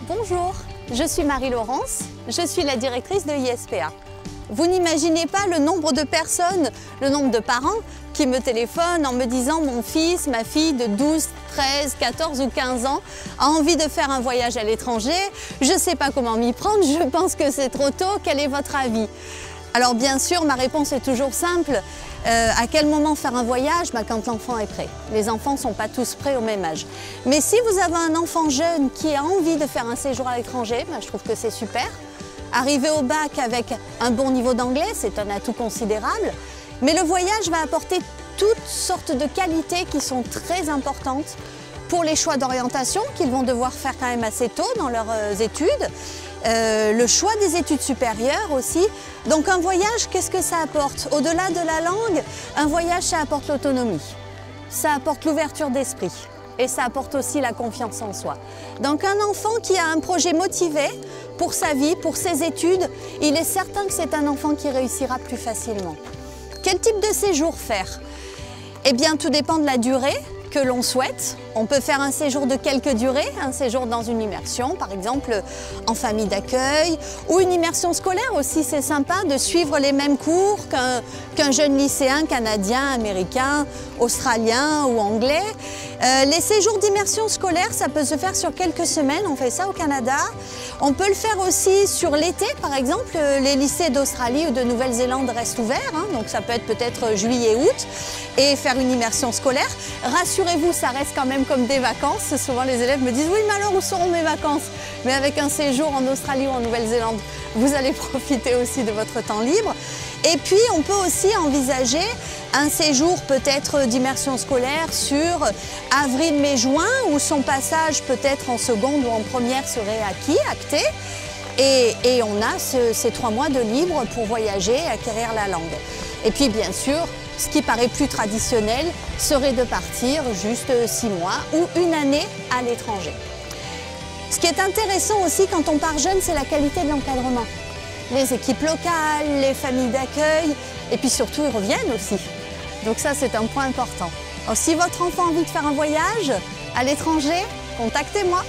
Bonjour, je suis Marie-Laurence, je suis la directrice de ISPA. Vous n'imaginez pas le nombre de personnes, le nombre de parents qui me téléphonent en me disant « mon fils, ma fille de 12, 13, 14 ou 15 ans a envie de faire un voyage à l'étranger, je ne sais pas comment m'y prendre, je pense que c'est trop tôt, quel est votre avis ?» Alors bien sûr, ma réponse est toujours simple. À quel moment faire un voyage? Quand l'enfant est prêt. Les enfants ne sont pas tous prêts au même âge. Mais si vous avez un enfant jeune qui a envie de faire un séjour à l'étranger, je trouve que c'est super. Arriver au bac avec un bon niveau d'anglais, c'est un atout considérable. Mais le voyage va apporter toutes sortes de qualités qui sont très importantes pour les choix d'orientation qu'ils vont devoir faire quand même assez tôt dans leurs études. Le choix des études supérieures aussi. Donc un voyage, qu'est-ce que ça apporte? Au-delà de la langue, un voyage, ça apporte l'autonomie, ça apporte l'ouverture d'esprit et ça apporte aussi la confiance en soi. Donc un enfant qui a un projet motivé pour sa vie, pour ses études, il est certain que c'est un enfant qui réussira plus facilement. Quel type de séjour faire? Eh bien, tout dépend de la durée que l'on souhaite. On peut faire un séjour de quelque durée, un séjour dans une immersion, par exemple en famille d'accueil, ou une immersion scolaire aussi, c'est sympa de suivre les mêmes cours qu'un jeune lycéen canadien, américain, australien ou anglais. Les séjours d'immersion scolaire, ça peut se faire sur quelques semaines, on fait ça au Canada. On peut le faire aussi sur l'été, par exemple, les lycées d'Australie ou de Nouvelle-Zélande restent ouverts, donc ça peut être peut-être juillet-août, et faire une immersion scolaire. Rassurez-vous, ça reste quand même comme des vacances. Souvent les élèves me disent « oui, mais alors où seront mes vacances ?» Mais avec un séjour en Australie ou en Nouvelle-Zélande, vous allez profiter aussi de votre temps libre. Et puis on peut aussi envisager un séjour peut-être d'immersion scolaire sur avril, mai, juin, où son passage peut-être en seconde ou en première serait acté. Et on a ces 3 mois de libre pour voyager et acquérir la langue. Et puis bien sûr, ce qui paraît plus traditionnel serait de partir juste 6 mois ou 1 année à l'étranger. Ce qui est intéressant aussi quand on part jeune, c'est la qualité de l'encadrement. Les équipes locales, les familles d'accueil, et puis surtout ils reviennent aussi. Donc ça, c'est un point important. Alors, si votre enfant a envie de faire un voyage à l'étranger, contactez-moi.